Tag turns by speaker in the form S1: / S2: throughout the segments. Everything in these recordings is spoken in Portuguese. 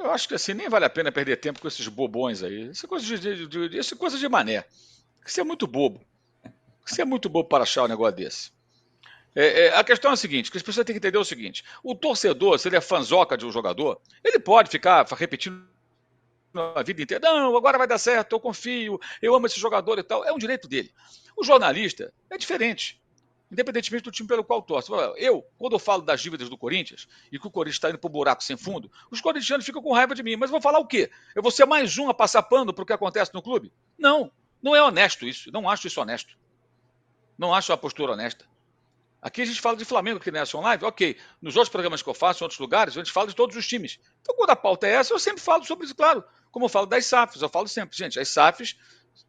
S1: Eu acho que assim, nem vale a pena perder tempo com esses bobões aí. Isso é coisa isso é coisa de mané. Isso é muito bobo. Isso é muito bobo para achar um negócio desse. A questão é a seguinte, que as pessoas têm que entender o seguinte, o torcedor, se ele é fanzoca de um jogador, ele pode ficar repetindo a vida inteira, não, agora vai dar certo, eu confio, eu amo esse jogador e tal, é um direito dele. O jornalista é diferente, independentemente do time pelo qual torce. Quando eu falo das dívidas do Corinthians, e que o Corinthians está indo para o buraco sem fundo, os corintianos ficam com raiva de mim, mas vou falar o quê? Eu vou ser mais um a passar pano para o que acontece no clube? Não, não é honesto isso, não acho isso honesto. Não acho a postura honesta. Aqui a gente fala de Flamengo aqui nessa live, ok. Nos outros programas que eu faço, em outros lugares, a gente fala de todos os times. Então, quando a pauta é essa, eu sempre falo sobre isso, claro. Como eu falo das SAFs, eu falo sempre, gente, as SAFs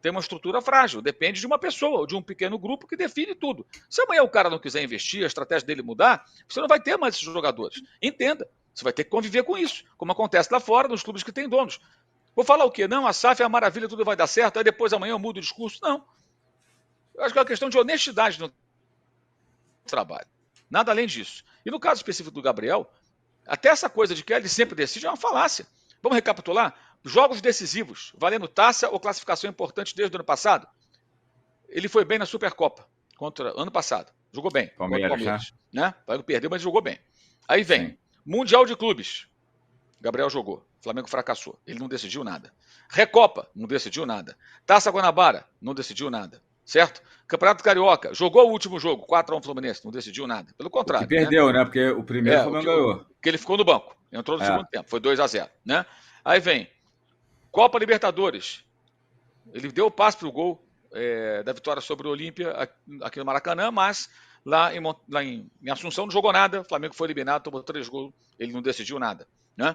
S1: têm uma estrutura frágil, depende de uma pessoa, ou de um pequeno grupo que define tudo. Se amanhã o cara não quiser investir, a estratégia dele mudar, você não vai ter mais esses jogadores. Entenda, você vai ter que conviver com isso, como acontece lá fora, nos clubes que têm donos. Vou falar o quê? Não, a SAF é a maravilha, tudo vai dar certo, aí depois amanhã eu mudo o discurso. Não. Eu acho que é uma questão de honestidade no trabalho. Nada além disso. E no caso específico do Gabriel, até essa coisa de que ele sempre decide é uma falácia. Vamos recapitular? Jogos decisivos, valendo taça ou classificação importante desde o ano passado. Ele foi bem na Supercopa, contra ano passado. Jogou bem, contra o Palmeiras. Né? Perdeu, mas jogou bem. Aí vem, sim, Mundial de Clubes. Gabriel jogou. Flamengo fracassou. Ele não decidiu nada. Recopa, não decidiu nada. Taça Guanabara, não decidiu nada. Certo? Campeonato Carioca, jogou o último jogo, 4-1 Fluminense, não decidiu nada. Pelo contrário.
S2: O que perdeu, né? Porque o primeiro Flamengo ganhou.
S1: Que ele ficou no banco. Entrou no segundo tempo, foi 2-0. Né? Aí vem Copa Libertadores. Ele deu o passe para o gol da vitória sobre o Olímpia aqui no Maracanã, mas lá em Assunção não jogou nada. O Flamengo foi eliminado, tomou 3 gols, ele não decidiu nada. Né?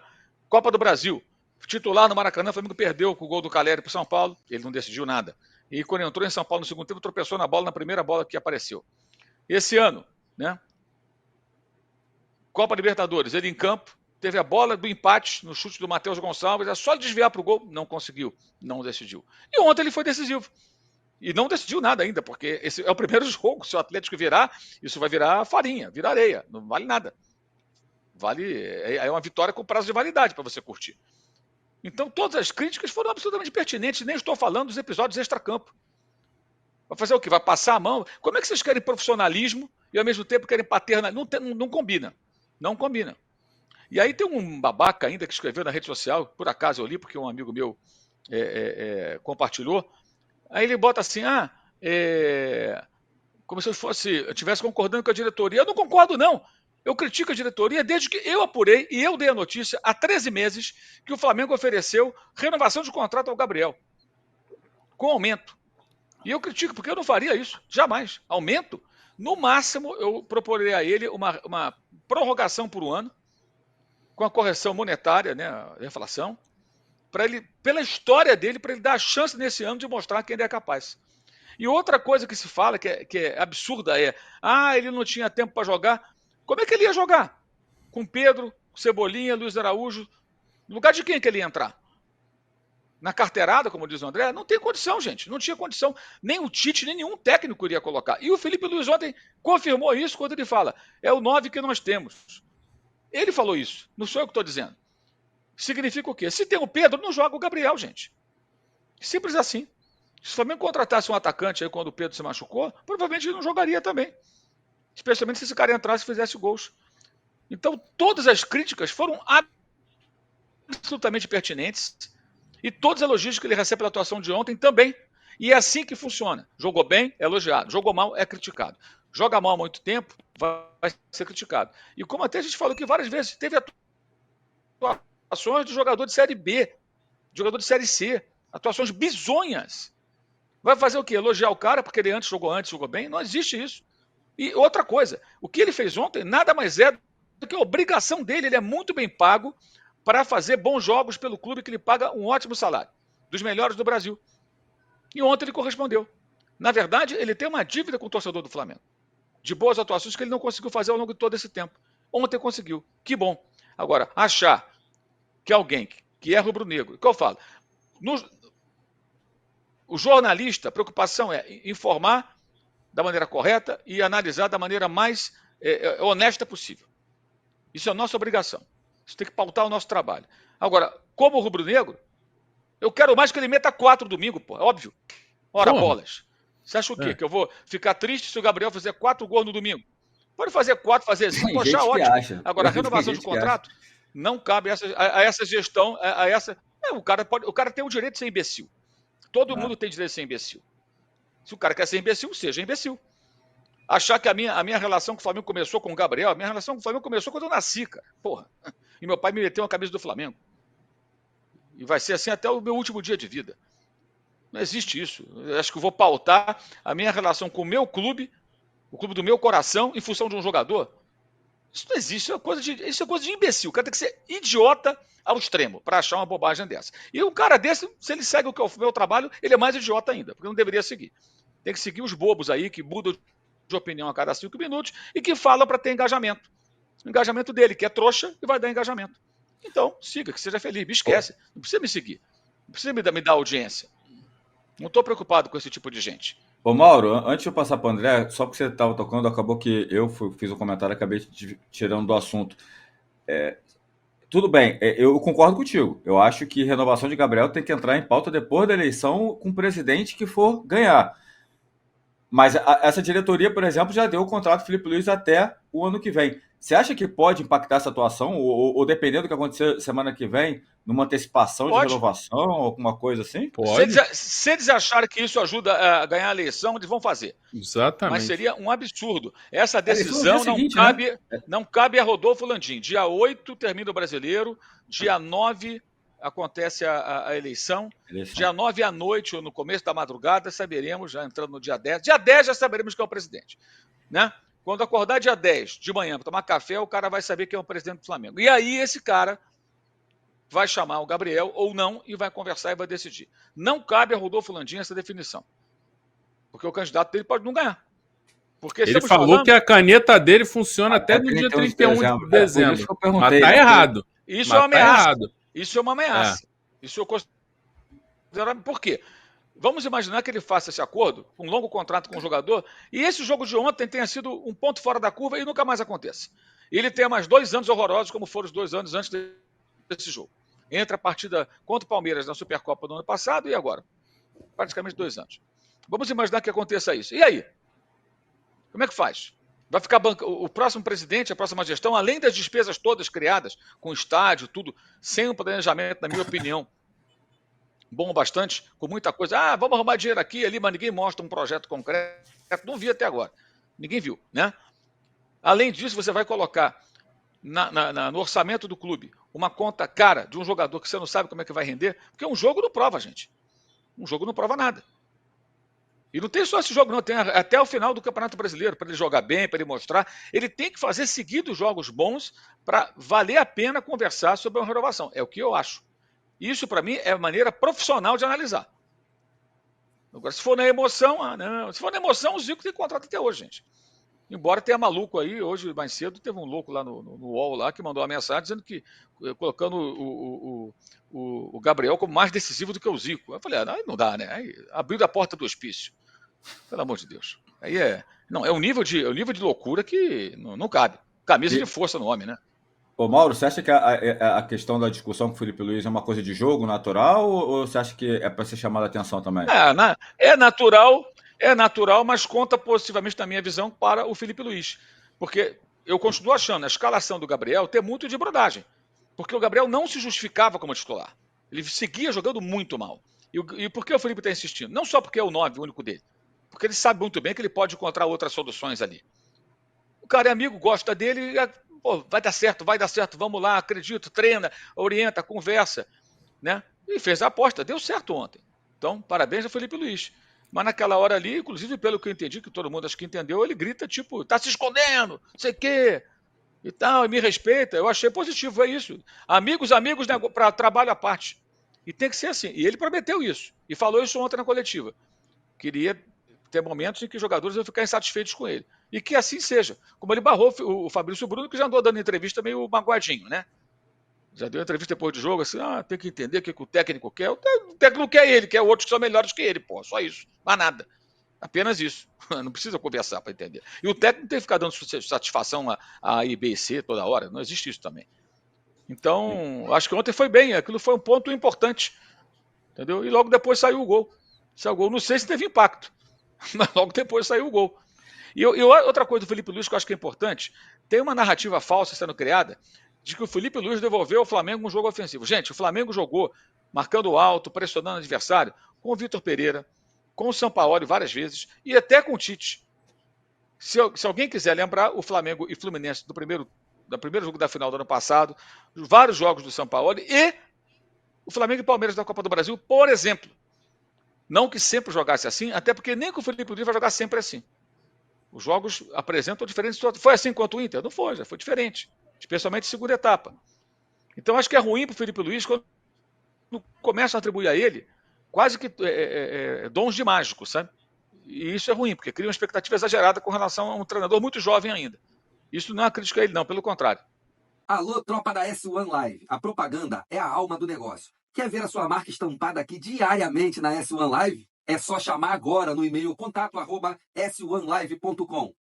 S1: Copa do Brasil, titular no Maracanã, o Flamengo perdeu com o gol do Caleri para o São Paulo, ele não decidiu nada. E quando entrou em São Paulo no segundo tempo, tropeçou na bola, na primeira bola que apareceu. Esse ano, né? Copa Libertadores, ele em campo, teve a bola do empate no chute do Matheus Gonçalves, é só desviar para o gol, não conseguiu, não decidiu. E ontem ele foi decisivo. E não decidiu nada ainda, porque esse é o primeiro jogo. Se o Atlético virar, isso vai virar farinha, virar areia, não vale nada. É uma vitória com prazo de validade para você curtir. Então, todas as críticas foram absolutamente pertinentes. Nem estou falando dos episódios extracampo. Vai fazer o quê? Vai passar a mão? Como é que vocês querem profissionalismo e, ao mesmo tempo, querem paternalismo? Não combina. Não combina. E aí tem um babaca ainda que escreveu na rede social, por acaso eu li, porque um amigo meu compartilhou. Aí ele bota assim, como se eu estivesse concordando com a diretoria. Eu não concordo, não. Eu critico a diretoria desde que eu apurei e eu dei a notícia há 13 meses que o Flamengo ofereceu renovação de contrato ao Gabriel, com aumento. E eu critico, porque eu não faria isso, jamais. Aumento, no máximo, eu proporei a ele uma prorrogação por um ano, com a correção monetária, né, a inflação, para ele, pela história dele, para ele dar a chance nesse ano de mostrar que ele é capaz. E outra coisa que se fala, que é absurda, ele não tinha tempo para jogar. Como é que ele ia jogar? Com Pedro, Cebolinha, Luiz Araújo. No lugar de quem que ele ia entrar? Na carteirada, como diz o André? Não tem condição, gente. Não tinha condição. Nem o Tite, nem nenhum técnico iria colocar. E o Felipe Luiz ontem confirmou isso quando ele fala, é o 9 que nós temos. Ele falou isso, não sou eu que estou dizendo. Significa o quê? Se tem o Pedro, não joga o Gabriel, gente. Simples assim. Se o Flamengo contratasse um atacante aí quando o Pedro se machucou, provavelmente ele não jogaria também. Especialmente se esse cara entrasse e fizesse gols. Então, todas as críticas foram absolutamente pertinentes e todos os elogios que ele recebe pela atuação de ontem também. E é assim que funciona. Jogou bem, é elogiado. Jogou mal, é criticado. Joga mal há muito tempo, vai ser criticado. E como até a gente falou aqui várias vezes, teve atuações de jogador de Série B, de jogador de Série C, atuações bizonhas. Vai fazer o quê? Elogiar o cara porque ele antes, jogou bem? Não existe isso. E outra coisa, o que ele fez ontem nada mais é do que a obrigação dele. Ele é muito bem pago para fazer bons jogos pelo clube que lhe paga um ótimo salário, dos melhores do Brasil. E ontem ele correspondeu. Na verdade, ele tem uma dívida com o torcedor do Flamengo, de boas atuações que ele não conseguiu fazer ao longo de todo esse tempo. Ontem conseguiu. Que bom. Agora, achar que alguém que é rubro-negro, que eu falo, o jornalista, a preocupação é informar da maneira correta e analisar da maneira mais honesta possível. Isso é a nossa obrigação. Isso tem que pautar o nosso trabalho. Agora, como rubro-negro, eu quero mais que ele meta 4 domingo, pô. É óbvio. Ora, bolas. Você acha o quê? Que eu vou ficar triste se o Gabriel fizer 4 gols no domingo? Pode fazer 4, fazer 5,
S2: Tem
S1: eu achar
S2: gente que
S1: ótimo.
S2: acha.
S1: Agora, a
S2: Tem
S1: renovação de
S2: gente que acha.
S1: contrato não cabe a essa gestão, a essa. O cara tem o direito de ser imbecil. Todo mundo tem direito de ser imbecil. Se o cara quer ser imbecil, seja imbecil. Achar que a minha relação com o Flamengo começou com o Gabriel, a minha relação com o Flamengo começou quando eu nasci, cara. Porra. E meu pai me meteu uma camisa do Flamengo. E vai ser assim até o meu último dia de vida. Não existe isso. Eu acho que eu vou pautar a minha relação com o meu clube, o clube do meu coração, em função de um jogador. Isso não existe, isso é coisa de imbecil. O cara tem que ser idiota ao extremo para achar uma bobagem dessa. E um cara desse, se ele segue o meu trabalho, ele é mais idiota ainda, porque não deveria seguir. Tem que seguir os bobos aí que mudam de opinião a cada 5 minutos e que falam para ter engajamento. O engajamento dele, que é trouxa, e vai dar engajamento. Então, siga, que seja feliz. Me esquece. Não precisa me seguir. Não precisa me dar audiência. Não estou preocupado com esse tipo de gente.
S2: Ô, Mauro, antes de eu passar para o André, só porque você estava tocando, acabou que eu fiz um comentário e acabei tirando do assunto. Tudo bem, eu concordo contigo. Eu acho que renovação de Gabriel tem que entrar em pauta depois da eleição com o presidente que for ganhar. Mas essa diretoria, por exemplo, já deu o contrato do Felipe Luiz até o ano que vem. Você acha que pode impactar essa atuação? Ou dependendo do que acontecer semana que vem, numa antecipação de renovação, alguma coisa assim?
S3: Pode.
S1: Se eles acharem que isso ajuda a ganhar a eleição, eles vão fazer.
S3: Exatamente.
S1: Mas seria um absurdo. Essa decisão não cabe a Rodolfo Landim. Dia 8 termina o Brasileiro, dia 9 acontece a eleição. Dia 9 à noite, ou no começo da madrugada, saberemos, já entrando no dia 10. Dia 10 já saberemos quem é o presidente. Né? Quando acordar dia 10 de manhã para tomar café, o cara vai saber quem é o presidente do Flamengo. E aí esse cara vai chamar o Gabriel ou não e vai conversar e vai decidir. Não cabe a Rodolfo Landim essa definição. Porque o candidato dele pode não ganhar. Porque
S3: ele falou que a caneta dele funciona até no dia 31 de dezembro.
S2: Isso que eu perguntei,
S3: mas tá errado.
S1: Isso é uma ameaça. Isso é uma ameaça. Isso eu considero. Por quê? Vamos imaginar que ele faça esse acordo, um longo contrato com o jogador, e esse jogo de ontem tenha sido um ponto fora da curva e nunca mais aconteça. E ele tenha mais 2 anos horrorosos, como foram os 2 anos antes desse jogo. Entre a partida contra o Palmeiras na Supercopa do ano passado e agora. Praticamente 2 anos. Vamos imaginar que aconteça isso. E aí? Como é que faz? Vai ficar o próximo presidente, a próxima gestão, além das despesas todas criadas, com estádio, tudo, sem um planejamento, na minha opinião, bom bastante, com muita coisa. Vamos arrumar dinheiro aqui e ali, mas ninguém mostra um projeto concreto. Não vi até agora. Ninguém viu, né? Além disso, você vai colocar no orçamento do clube uma conta cara de um jogador que você não sabe como é que vai render, porque um jogo não prova, gente. Um jogo não prova nada. E não tem só esse jogo, não. Tem até o final do Campeonato Brasileiro, para ele jogar bem, para ele mostrar. Ele tem que fazer seguidos jogos bons para valer a pena conversar sobre uma renovação. É o que eu acho. Isso, para mim, é a maneira profissional de analisar. Agora, se for na emoção, não. Se for na emoção, o Zico tem contrato até hoje, gente. Embora tenha maluco aí, hoje mais cedo, teve um louco lá no UOL lá que mandou uma mensagem dizendo que, colocando o Gabriel como mais decisivo do que o Zico. Eu falei, aí não dá, né? Aí abriu a porta do hospício. Pelo amor de Deus. Aí não, é um nível de loucura que não cabe. Camisa de força no homem, né?
S2: Ô, Mauro, você acha que a questão da discussão com o Felipe Luiz é uma coisa de jogo natural ou você acha que é para ser chamada a atenção também?
S1: É natural, mas conta positivamente, na minha visão, para o Felipe Luiz. Porque eu continuo achando a escalação do Gabriel ter muito de brodagem. Porque o Gabriel não se justificava como titular. Ele seguia jogando muito mal. E por que o Felipe está insistindo? Não só porque é o 9, o único dele. Porque ele sabe muito bem que ele pode encontrar outras soluções ali. O cara é amigo, gosta dele, vai dar certo, vamos lá, acredito, treina, orienta, conversa. Né? E fez a aposta, deu certo ontem. Então, parabéns ao Felipe Luiz. Mas naquela hora ali, inclusive pelo que eu entendi, que todo mundo acho que entendeu, ele grita tipo, tá se escondendo, não sei o quê, e tal, e me respeita. Eu achei positivo, é isso. Amigos, né, para trabalho à parte. E tem que ser assim. E ele prometeu isso. E falou isso ontem na coletiva. Queria ter momentos em que os jogadores iam ficar insatisfeitos com ele. E que assim seja. Como ele barrou o Fabrício Bruno, que já andou dando entrevista meio magoadinho, né? Já deu entrevista depois do jogo, assim, tem que entender o que o técnico quer. O técnico quer ele, quer outros que são melhores que ele, pô, só isso. Mas nada. Apenas isso. Não precisa conversar para entender. E o técnico tem que ficar dando satisfação a I, B e C toda hora. Não existe isso também. Então, acho que ontem foi bem, aquilo foi um ponto importante, entendeu? E logo depois saiu o gol. Saiu o gol, não sei se teve impacto, mas logo depois saiu o gol. E outra coisa do Felipe Luiz que eu acho que é importante, tem uma narrativa falsa sendo criada de que o Felipe Luiz devolveu ao Flamengo um jogo ofensivo. Gente, o Flamengo jogou marcando alto, pressionando o adversário, com o Vitor Pereira, com o Sampaoli várias vezes e até com o Tite. Se alguém quiser lembrar, o Flamengo e Fluminense do primeiro jogo da final do ano passado, vários jogos do Sampaoli e o Flamengo e Palmeiras da Copa do Brasil, por exemplo. Não que sempre jogasse assim, até porque nem com o Felipe Luiz vai jogar sempre assim. Os jogos apresentam diferentes situações. Foi assim contra o Inter? Não foi, já foi diferente. Especialmente segunda etapa. Então acho que é ruim para o Felipe Luiz quando começam a atribuir a ele quase que dons de mágico, sabe? E isso é ruim, porque cria uma expectativa exagerada com relação a um treinador muito jovem ainda. Isso não é uma crítica a ele, não, pelo contrário.
S4: Alô, tropa da S1 Live. A propaganda é a alma do negócio. Quer ver a sua marca estampada aqui diariamente na S1 Live? É só chamar agora no e-mail contato@s1live.com.